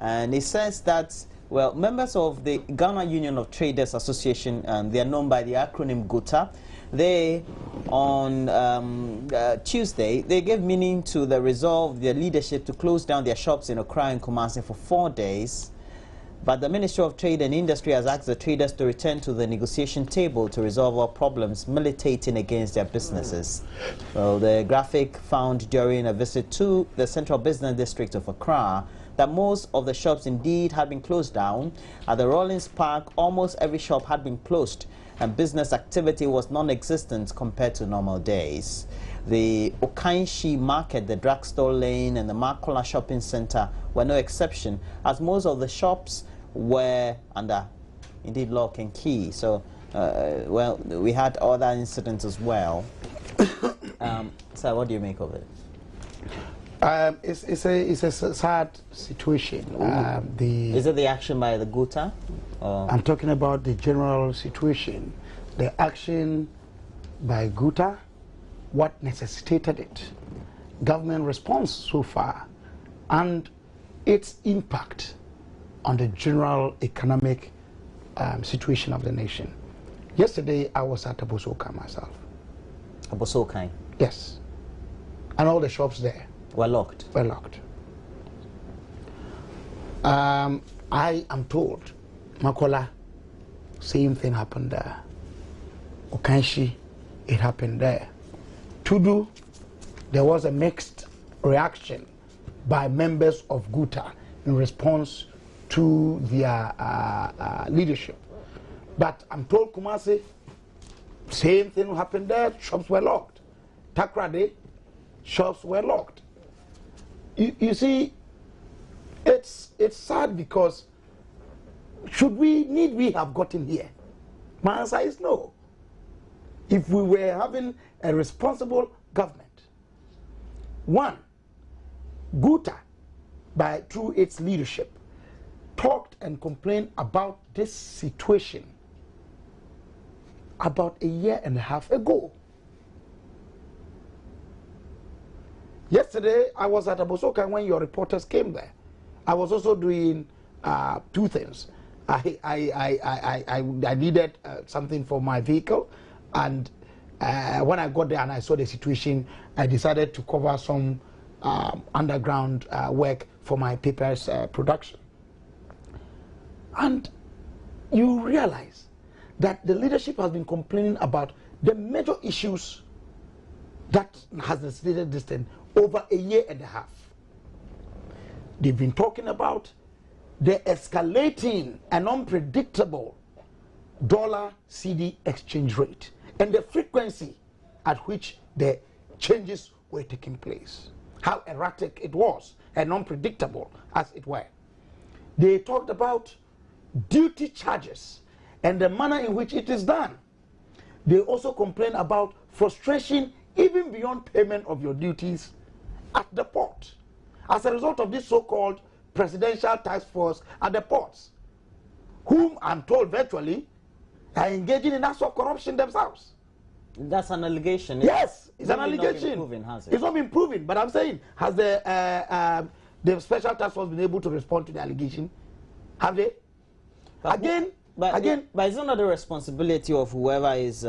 And it says that, well, members of the Ghana Union of Traders Association, they are known by the acronym GUTA, they, on Tuesday, they gave meaning to the resolve of their leadership to close down their shops in Accra and Kumasi for 4 days. But the Ministry of Trade and Industry has asked the traders to return to the negotiation table to resolve all problems militating against their businesses. Well, the graphic found during a visit to the Central Business District of Accra that most of the shops indeed had been closed down. At the Rollins Park, almost every shop had been closed, and business activity was non-existent compared to normal days. The Okanshi Market, the Drugstore Lane, and the Makola Shopping Center were no exception, as most of the shops were under, indeed, lock and key. So, well, we had other incidents as well. So, what do you make of it? It's a sad situation. Is it the action by the GUTA? I'm talking about the general situation. The action by GUTA, what necessitated it, government response so far, and its impact on the general economic situation of the nation. Yesterday, I was at Abosoka myself. Abosoka? Yes. And all the shops there were locked. Were locked. I am told, Makola, same thing happened there. Okanshi, it happened there. Tudu, there was a mixed reaction by members of GUTA in response to their leadership. But I'm told Kumasi, same thing happened there, shops were locked. Takrade, shops were locked. You see, it's sad because need we have gotten here? My answer is no. If we were having a responsible government, one, GUTA, through its leadership, talked and complained about this situation about a year and a half ago. Yesterday, I was at Abosoka when your reporters came there. I was also doing two things. I needed something for my vehicle, and when I got there and I saw the situation, I decided to cover some underground work for my papers production. And you realize that the leadership has been complaining about the major issues that has necessitated this thing over a year and a half. They've been talking about the escalating and unpredictable dollar-CD exchange rate and the frequency at which the changes were taking place. How erratic it was and unpredictable as it were. They talked about duty charges and the manner in which it is done. They also complain about frustration even beyond payment of your duties at the port as a result of this so-called presidential task force at the ports, whom I'm told virtually are engaging in acts of corruption themselves. That's an allegation. Yes, it's an allegation. Not been proven, has it? It's not been proven, but I'm saying, has the special task force been able to respond to the allegation? Have they? But it's not the responsibility of whoever is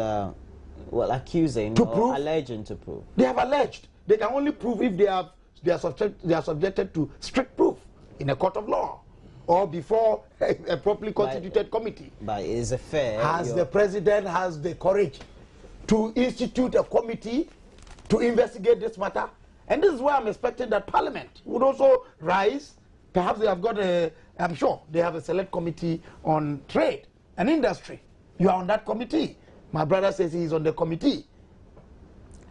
accusing to or prove, alleging to prove. They have alleged. They can only prove if they are subjected to strict proof in a court of law or before a properly constituted committee. But is it fair? The president has the courage to institute a committee to investigate this matter? And this is why I'm expecting that Parliament would also rise. Perhaps they have got I'm sure they have a select committee on trade and industry. You are on that committee. My brother says he is on the committee.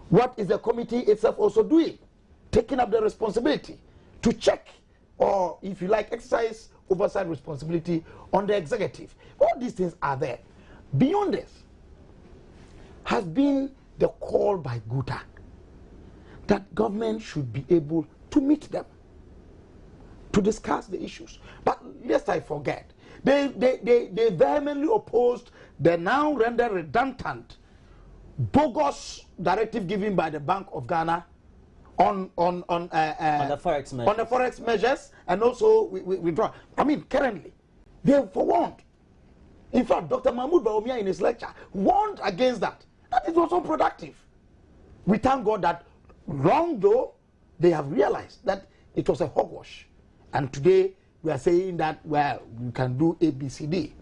What is the committee itself also doing? Taking up the responsibility to check, or if you like, exercise oversight responsibility on the executive. All these things are there. Beyond this has been the call by GUTA that government should be able to meet them, to discuss the issues. But lest I forget, they vehemently opposed the now rendered redundant, bogus directive given by the Bank of Ghana on the forex measures and also we withdraw. I mean, currently, they forewarned. In fact, Dr. Mahmoud Bawumia in his lecture warned against that. That it was unproductive. We thank God that long though, they have realized that it was a hogwash. And today, we are saying that, well, we can do A, B, C, D.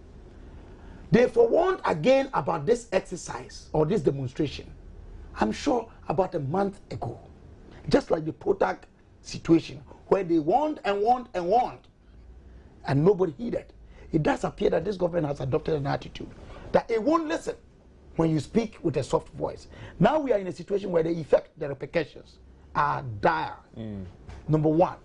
They forewarned again about this exercise or this demonstration, I'm sure about a month ago. Just like the POTAC situation, where they warned and warned and warned, and nobody heeded. It does appear that this government has adopted an attitude that it won't listen when you speak with a soft voice. Now we are in a situation where the effect, the repercussions are dire. Number one,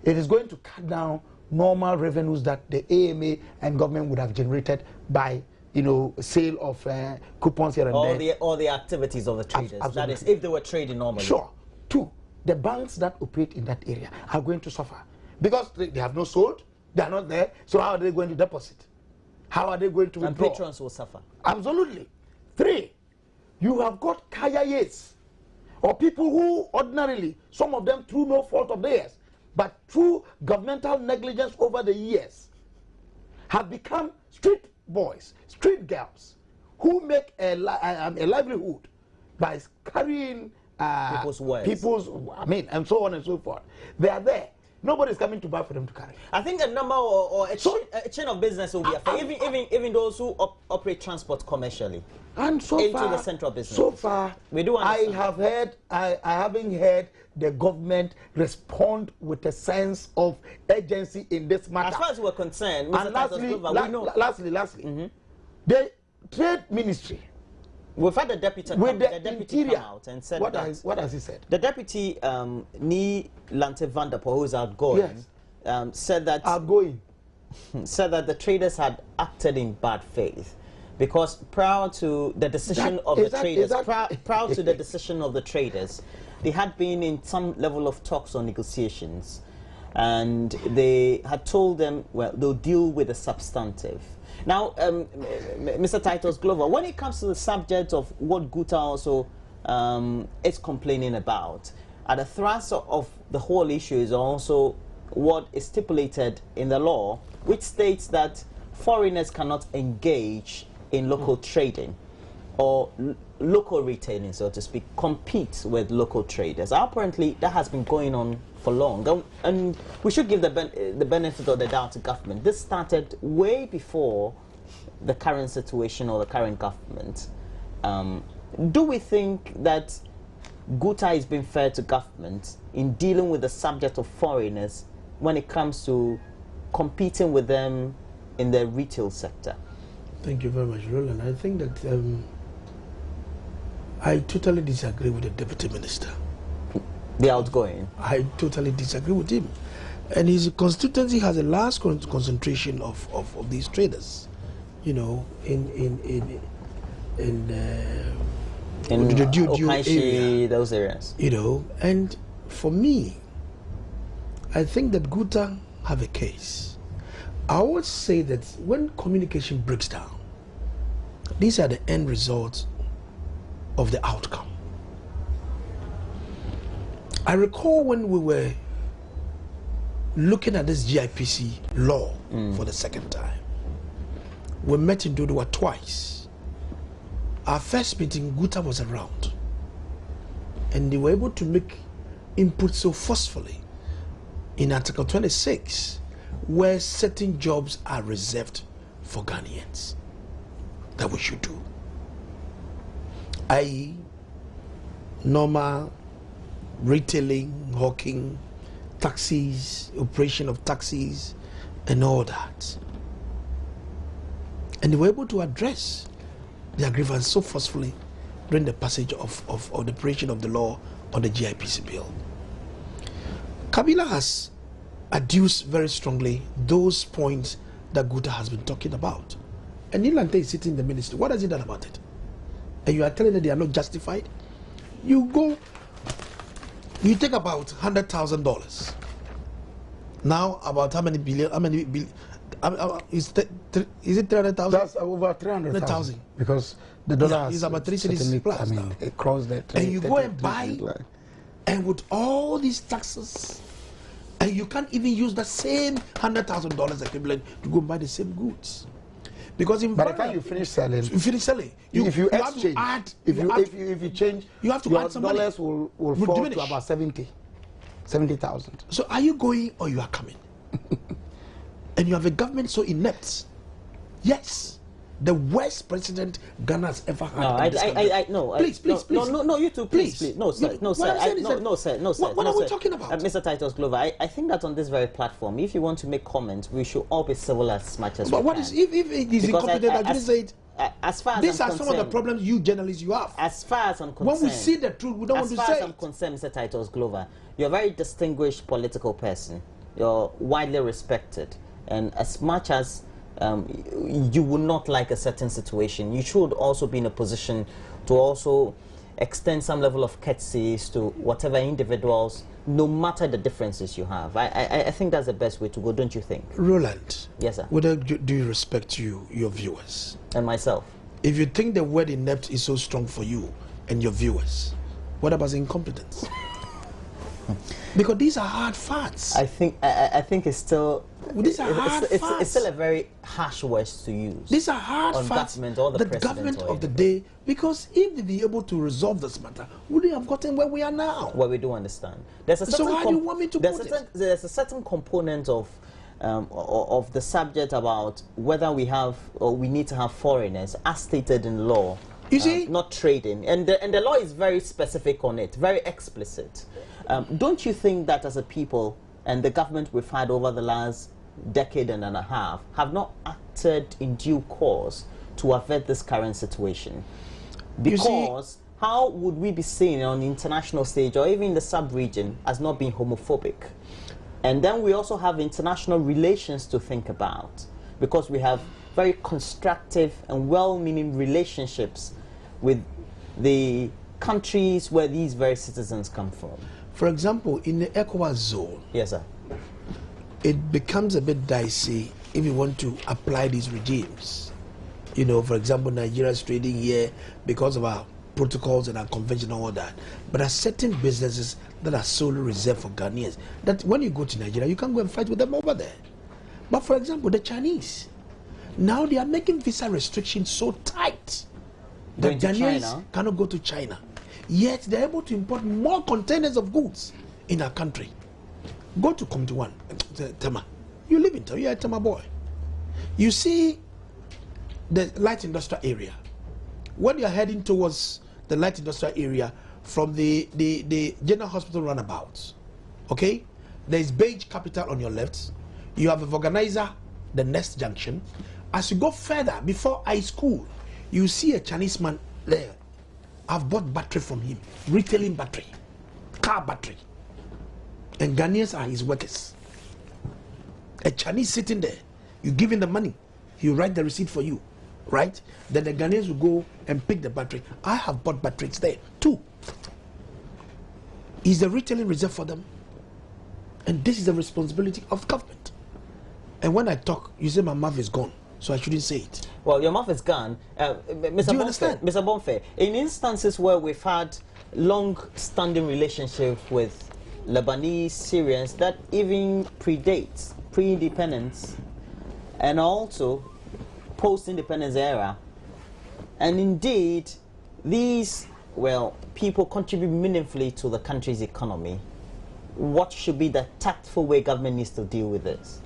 it is going to cut down normal revenues that the AMA and government would have generated by, sale of coupons here and there. All the activities of the traders. That is, if they were trading normally. Sure. Two, the banks that operate in that area are going to suffer because they have not sold, they are not there. So how are they going to deposit? How are they going to withdraw? And patrons will suffer. Absolutely. Three, you have got kayayes, or people who ordinarily, some of them through no fault of theirs, but through governmental negligence over the years, have become street boys, street girls, who make a livelihood by carrying people's wares. And so on and so forth. They are there. Nobody's coming to buy for them to carry. I think a number or a chain of business will be affected, even those who operate transport commercially. And so into far, the central business. So far, we do understand. I haven't heard the government respond with a sense of urgency in this matter. As far as we're concerned, Mr. And lastly, the Trade Ministry. We've had the deputy come out and said what has he said? The deputy, Ni Lante Vanderpoel, who's outgoing, said that said that the traders had acted in bad faith because prior to the decision of the traders, prior to the decision of the traders, they had been in some level of talks or negotiations, and they had told them, well, they'll deal with the substantive. Now, Mr. Titus Glover, when it comes to the subject of what Guta also is complaining about, at the thrust of the whole issue is also what is stipulated in the law, which states that foreigners cannot engage in local trading or local retailing, so to speak, compete with local traders. Apparently, that has been going on for long, and we should give the benefit of the doubt to government. This started way before the current situation or the current government. Do we think that Guta is being fair to government in dealing with the subject of foreigners when it comes to competing with them in the retail sector? Thank you very much, Roland. I think that I totally disagree with the Deputy Minister. The outgoing? I totally disagree with him. And his constituency has a large concentration of these traders, in the Dual area. Those areas. And for me, I think that Guta have a case. I would say that when communication breaks down, these are the end results of the outcome. I recall when we were looking at this GIPC law for the second time. We met in Dodua twice. Our first meeting, Guta was around, and they were able to make input so forcefully in Article 26, where certain jobs are reserved for Ghanaians that we should do, i.e. normal retailing, hawking, taxis, operation of taxis, and all that. And they were able to address their grievance so forcefully during the passage of the operation of the law on the GIPC bill. Kabila has adduced very strongly those points that Guta has been talking about. And Nilante is sitting in the ministry. What has he done about it? And you are telling them they are not justified? You take about $100,000. Now, about how many billion? Is it 300,000? That's over 300,000. Because the dollar is about 3 cities plus now. Across that. And you go and buy, and with all these taxes And you can't even use the same $100,000 equivalent to go and buy the same goods. Because in by the time you finish selling, if you exchange, have to add, if you change, you have to your add some dollars money. will fall diminish. to about 70,000. So are you going or you are coming? And you have a government so inept. Yes. The worst president Ghana has ever had. No, please. No, you too, please. No, sir. No, sir. What are we talking about? Mr. Titus Glover, I think that on this very platform, if you want to make comments, we should all be civil as much as we can. But what is, if it is incompetent, I didn't say it. As far as these I'm are some of the problems you journalists you have. As far as I'm concerned, when we see the truth, we don't want to say it. As far as I'm concerned, Mr. Titus Glover, you're a very distinguished political person. You're widely respected. And as much as you would not like a certain situation, you should also be in a position to also extend some level of courtesies to whatever individuals, no matter the differences you have. I think that's the best way to go, don't you think? Roland. Yes, sir. With all due respect to you, your viewers. And myself. If you think the word inept is so strong for you and your viewers, what about incompetence? Because these are hard facts. I think it's still... These are hard facts. It's still a very harsh words to use. These are hard facts. The government of the day, because if they be able to resolve this matter, would they have gotten where we are now? Well, we do understand. There's a certain so how do you want me to put it? There's a certain component of the subject about whether we have or we need to have foreigners, as stated in law. You see, not trading, and the law is very specific on it, very explicit. Don't you think that as a people and the government we've had over the last decade and a half have not acted in due course to avert this current situation? Because how would we be seen on the international stage or even the sub-region as not being homophobic? And then we also have international relations to think about, because we have very constructive and well-meaning relationships with the countries where these very citizens come from. For example, in the ECOWAS zone, yes, sir, it becomes a bit dicey if you want to apply these regimes. You know, for example, Nigeria is trading here because of our protocols and our convention and all that. But there are certain businesses that are solely reserved for Ghanaians, that when you go to Nigeria, you can't go and fight with them over there. But for example, the Chinese, now they are making visa restrictions so tight that Ghanaians cannot go to China. Yet they're able to import more containers of goods in our country. Go to Committee 1, Tema. You live in Tema, you're a Tema boy. You see the light industrial area. When you're heading towards the light industrial area from the General Hospital roundabout, okay? There's Beige Capital on your left. You have a Organizer, the next junction. As you go further, before high school, you see a Chinese man there. I've bought battery from him, retailing battery, car battery. And Ghanaians are his workers. A Chinese sitting there, you give him the money, he'll write the receipt for you, right? Then the Ghanaians will go and pick the battery. I have bought batteries there, too. Is the retailing reserved for them? And this is the responsibility of government. And when I talk, you say my mouth is gone, so I shouldn't say it. Well, your mouth is gone. Mr. Bonfe, in instances where we've had long-standing relationships with Lebanese, Syrians, that even predates pre-independence and also post-independence era, and indeed these, well, people contribute meaningfully to the country's economy, what should be the tactful way government needs to deal with this?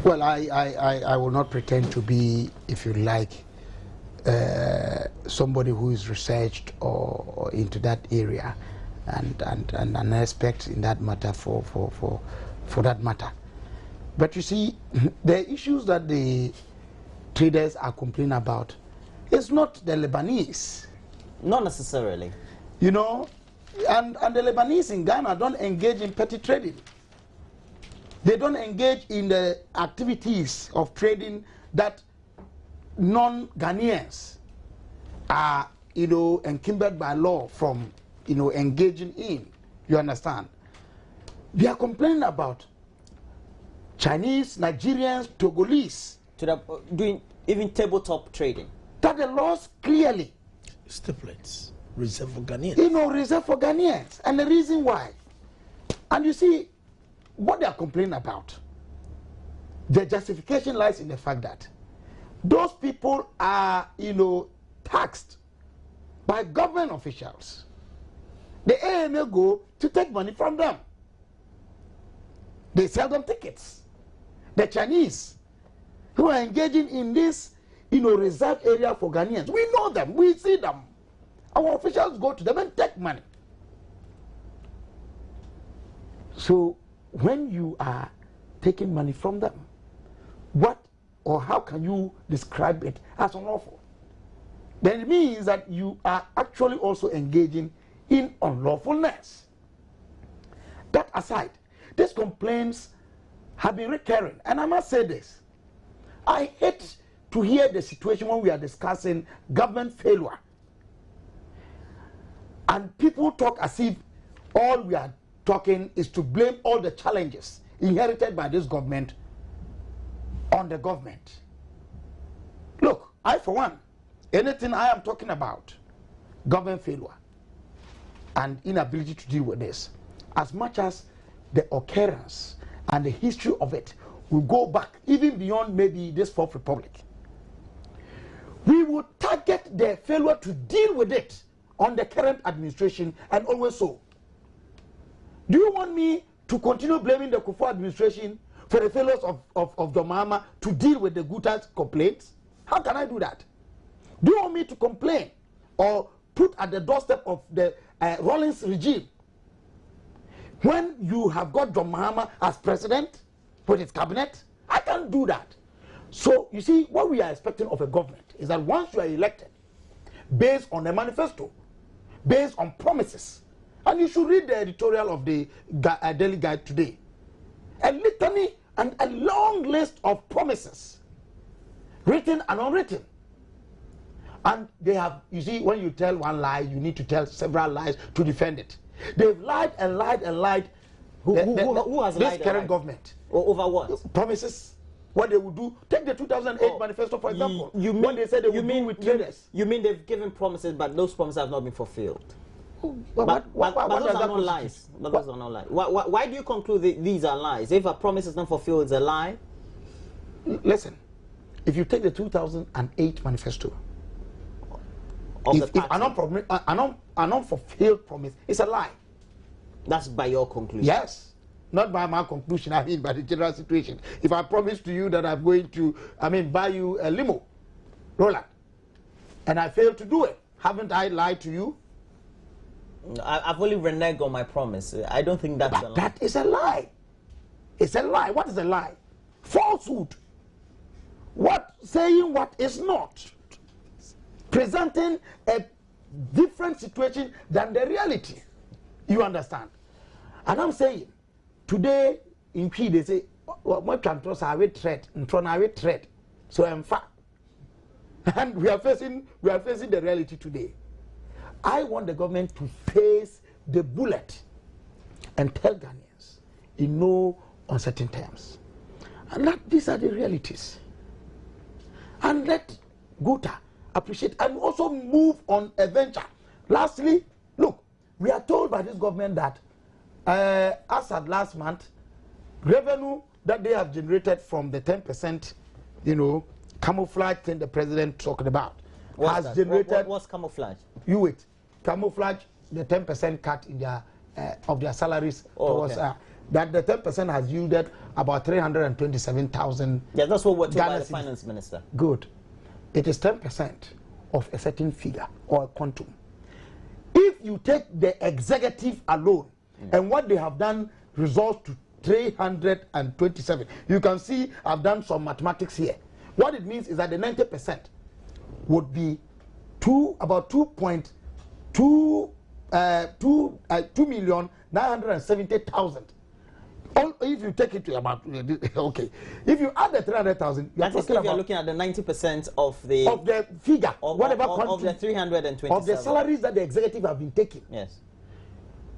Well, I will not pretend to be, if you like, somebody who is researched or into that area and an expert in that matter for that matter. But you see, the issues that the traders are complaining about is not the Lebanese. Not necessarily. You know, and the Lebanese in Ghana don't engage in petty trading. They don't engage in the activities of trading that non-Ghanaians are, you know, encumbered by law from, you know, engaging in. You understand? They are complaining about Chinese, Nigerians, Togolese. Doing even tabletop trading. That the laws clearly stipulates reserved for Ghanaians. You know, reserved for Ghanaians. And the reason why. And you see, what they are complaining about, the justification lies in the fact that those people are, taxed by government officials. The AMA go to take money from them. They sell them tickets. The Chinese who are engaging in this, reserved area for Ghanaians, we know them, we see them. Our officials go to them and take money. So when you are taking money from them, what or how can you describe it as unlawful? Then it means that you are actually also engaging in unlawfulness. That aside, these complaints have been recurring, and I must say this. I hate to hear the situation when we are discussing government failure, and people talk as if all we are talking is to blame all the challenges inherited by this government on the government. Look, I for one, anything I am talking about, government failure and inability to deal with this, as much as the occurrence and the history of it will go back even beyond maybe this Fourth Republic, we will target the failure to deal with it on the current administration, and always so. Do you want me to continue blaming the Kufuor administration for the failures of the Mahama to deal with the Guta's complaints? How can I do that? Do you want me to complain or put at the doorstep of the Rawlings regime when you have got John Mahama as president with his cabinet? I can't do that. So you see, what we are expecting of a government is that once you are elected, based on a manifesto, based on promises, and you should read the editorial of the Daily Guide today, a litany and a long list of promises, written and unwritten. And they have, you see, when you tell one lie, you need to tell several lies to defend it. They've lied and lied and lied. Who has lied? This current government. Over what? Promises. What they will do. Take the 2008 manifesto, for example. You mean, when they said they would do with traders. You mean they've given promises, but those promises have not been fulfilled? But those are not lies. But those are not lies. Why do you conclude that these are lies? If a promise is not fulfilled, it's a lie? Listen, if you take the 2008 manifesto, if an unfulfilled promise, it's a lie. That's by your conclusion? Yes. Not by my conclusion, I mean by the general situation. If I promise to you that I'm going to, buy you a limo, Roland, and I fail to do it, haven't I lied to you? I've only reneged on my promise. I don't think that's a lie. That is a lie. It's a lie. What is a lie? Falsehood. Saying what is not. Presenting a different situation than the reality. You understand? And I'm saying, today in P they say, what can trust are we threat? So I'm fat. And we are facing the reality today. I want the government to face the bullet and tell Ghanaians in no uncertain terms. And that these are the realities. And let Guta appreciate and also move on a venture. Lastly, look, we are told by this government that as at last month, revenue that they have generated from the 10%, camouflage thing the president talked about, has generated. What's camouflage? You wait. Camouflage, the 10% cut in their of their salaries towards that the 10% has yielded about 327,000. Yeah, that's what we're told by the finance minister. Good. It is 10% of a certain figure or a quantum. If you take the executive alone, and what they have done results to 327. You can see I've done some mathematics here. What it means is that the 90% would be about 2,970,000. If you take it to about okay, if you add the 300,000, that is if you're looking at the 90% of the figure, of the 327 of the salaries that the executive have been taking. Yes.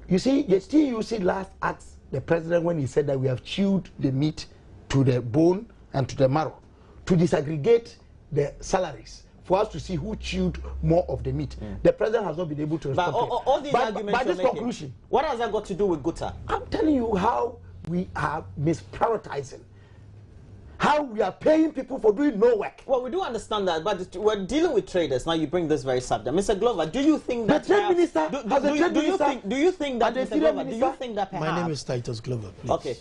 You see, you see last acts the president when he said that we have chewed the meat to the bone and to the marrow to disaggregate the salaries for us to see who chewed more of the meat. The president has not been able to respond. But all these arguments by this conclusion, what has that got to do with Guta? I'm telling you how we are misprioritizing. How we are paying people for doing no work. Well, we do understand that, but we're dealing with traders. Now you bring this very subject. Mr. Glover, do you think that... The trade minister, do you think that, Mr. Glover, do you think that perhaps... My name is Titus Glover, please. Okay,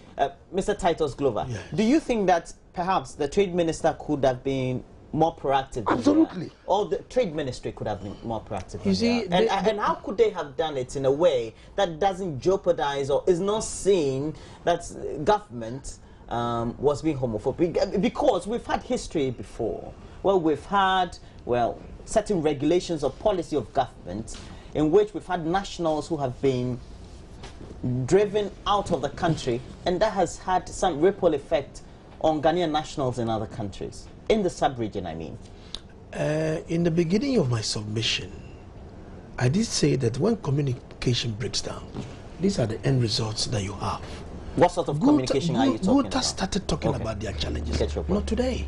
Mr. Titus Glover, yes. Do you think that perhaps the trade minister could have been more proactive? Absolutely. Or the trade ministry could have been more proactive? You see, and how could they have done it in a way that doesn't jeopardize or is not seen that government was being homophobic? Because we've had history before. Well, we've had, certain regulations or policy of government in which we've had nationals who have been driven out of the country, and that has had some ripple effect on Ghanaian nationals in other countries, in the sub-region, I mean. In the beginning of my submission, I did say that when communication breaks down, these are the end results that you have. What sort of communication are you talking about? Guta started talking about their challenges. Not today.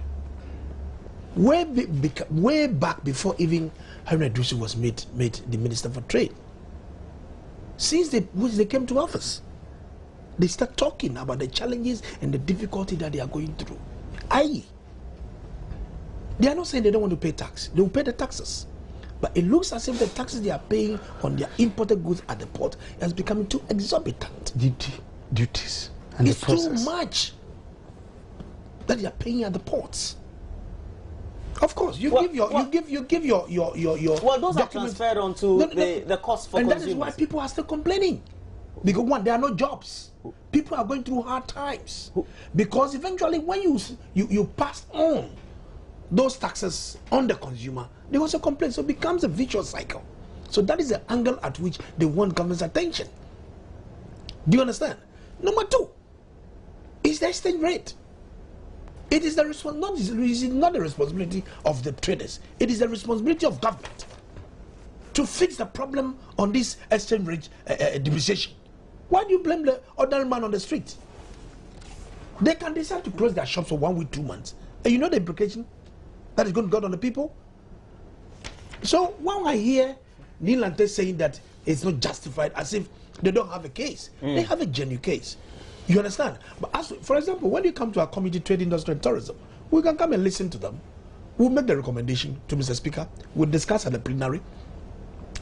Way back before even Haruna Iddrisu was made the Minister for Trade. Since they came to office, they start talking about the challenges and the difficulty that they are going through. They are not saying they don't want to pay tax. They will pay the taxes. But it looks as if the taxes they are paying on their imported goods at the port is becoming too exorbitant. Duties. And it's too much that they are paying at the ports. Of course, you give your well, those are transferred onto the cost for and consumers. That is why people are still complaining. Because one, there are no jobs. People are going through hard times. Because eventually when you pass on those taxes on the consumer, they also complain. So it becomes a vicious cycle. So that is the angle at which they want government's attention. Do you understand? Number two is the exchange rate. It is not the responsibility of the traders. It is the responsibility of government to fix the problem on this exchange rate depreciation. Why do you blame the ordinary man on the street? They can decide to close their shops for 1 week, 2 months. And you know the implication that is going to go on the people? So when I hear Neil Lante saying that it's not justified, as if they don't have a case, they have a genuine case. You understand? But as, for example, when you come to our committee, Trade, Industry and Tourism, we can come and listen to them. We'll make the recommendation to Mr. Speaker. We'll discuss at the plenary.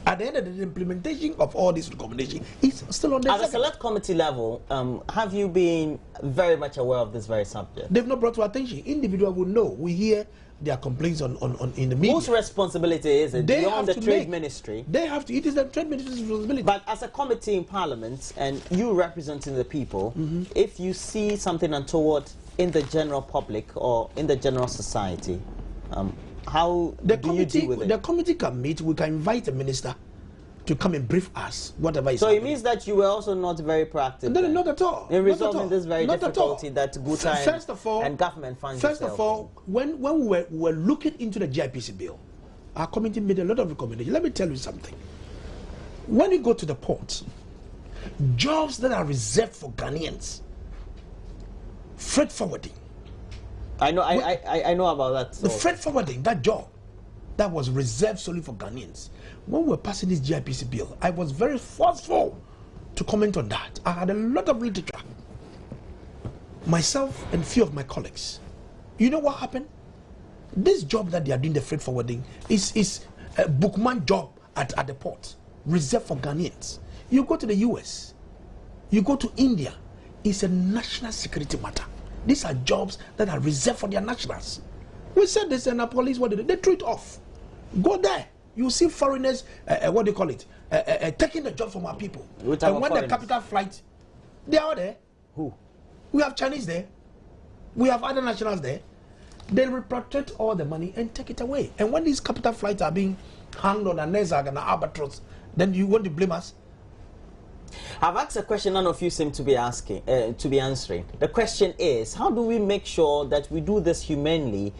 At the end of the implementation of all these recommendations, it's still on the At the select committee level, have you been very much aware of this very subject? They've not brought to attention. Individual will know. We hear their complaints on in the media. Whose responsibility is it? Beyond the Trade Ministry? They have to. It is the Trade Ministry's responsibility. But as a committee in Parliament, and you representing the people, if you see something untoward in the general public or in the general society, how do you deal with it? The committee can meet. We can invite the minister to come and brief us, whatever is So happening. it means that you were also not very proactive. No, not at all. In resolving this very difficulty that Guta and government finds First of all, when we were looking into the GIPC bill, our committee made a lot of recommendations. Let me tell you something. When you go to the ports, jobs that are reserved for Ghanaians, freight forwarding. I know about that. The freight forwarding, that job, that was reserved solely for Ghanaians. When we were passing this GIPC bill, I was very forceful to comment on that. I had a lot of literature. Myself and few of my colleagues. You know what happened? This job that they are doing, the freight forwarding, is a bookman job at the port, reserved for Ghanaians. You go to the US, you go to India, it's a national security matter. These are jobs that are reserved for their nationals. We said this, and the police, what they threw it off. Go there. You see foreigners, what do you call it, taking the job from our people. And when the capital flight, they are there. Who? We have Chinese there. We have other nationals there. They repatriate all the money and take it away. And when these capital flights are being hanged on a Nezag and an Albatross, then you want to blame us? I've asked a question none of you seem to be asking, to be answering. The question is, how do we make sure that we do this humanely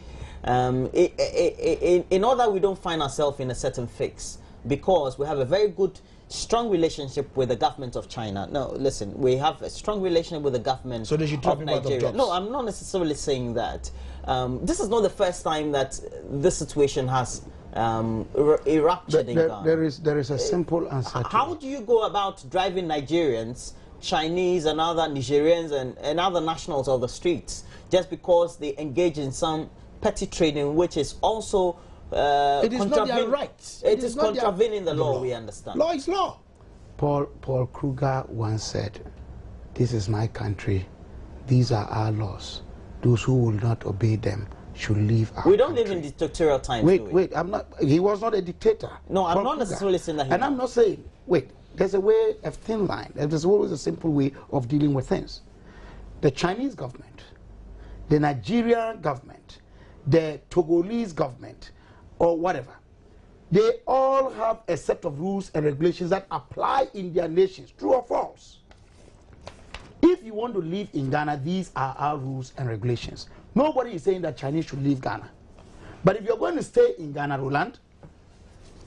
in order we don't find ourselves in a certain fix? Because we have a very good, strong relationship with the government of China. No, listen, we have a strong relationship with the government so they should of Nigeria. No, I'm not necessarily saying that. This is not the first time that this situation has erupted in Ghana. There is a simple answer. How do you go about driving Nigerians Chinese and other Nigerians and other nationals of the streets just because they engage in some petty trading, which is also it is not their right. It is contravening the law, we understand. Law is law. Paul Kruger once said, "This is my country. These are our laws. Those who will not obey them should leave our We don't country." live in dictatorial times. Wait, I'm not. He was not a dictator. No, I'm Paul not Kruger. necessarily saying that. And I'm not saying. Wait, there's a thin line. There's always a simple way of dealing with things. The Chinese government, the Nigerian government, the Togolese government, or whatever, they all have a set of rules and regulations that apply in their nations. True or false? If you want to live in Ghana, these are our rules and regulations. Nobody is saying that Chinese should leave Ghana. But if you're going to stay in Ghana, Roland,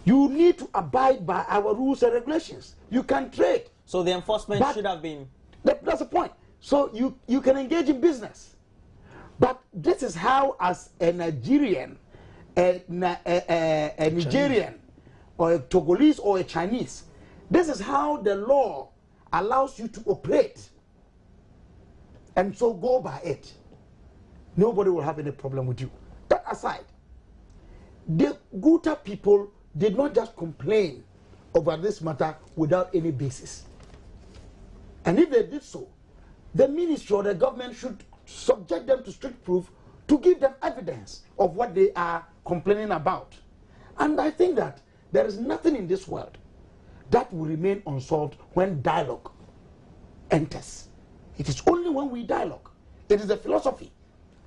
you need to abide by our rules and regulations. You can trade. So the enforcement should have been... That's the point. So you can engage in business. But this is how, as a Nigerian, a Nigerian, or a Togolese or a Chinese, this is how the law allows you to operate. And so go by it. Nobody will have any problem with you. That aside, the Guta people did not just complain over this matter without any basis. And if they did so, the ministry or the government should subject them to strict proof to give them evidence of what they are complaining about. And I think that there is nothing in this world that will remain unsolved when dialogue enters. It is only when we dialogue. It is a philosophy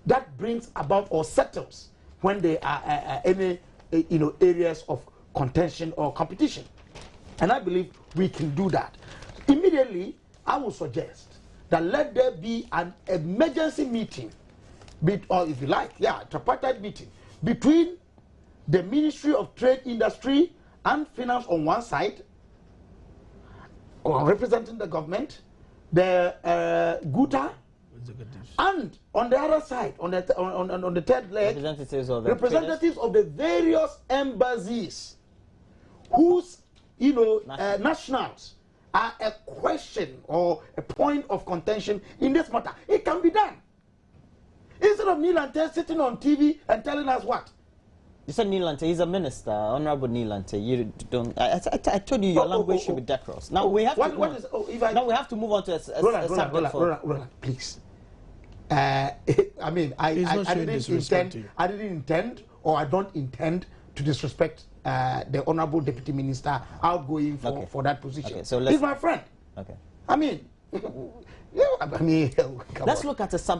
that brings about or settles when there are any areas of contention or competition. And I believe we can do that. Immediately, I would suggest that let there be an emergency meeting, or if you like, a tripartite meeting between the Ministry of Trade, Industry and Finance on one side, or representing the government, the Guta, and on the other side, on the third leg, representatives of the various embassies whose nationals are a question or a point of contention in this matter. It can be done. Instead of Neil Ante sitting on TV and telling us what? You said Neil Ante, he's a minister, Honorable Neil Ante. You don't. I told you your language should be decorous. Now we have now we have to move on to a subject. Roland, please. I didn't intend, or I don't intend to disrespect the Honorable Deputy Minister outgoing for that position. Okay, so he's my friend. Okay. Let's look at a subject.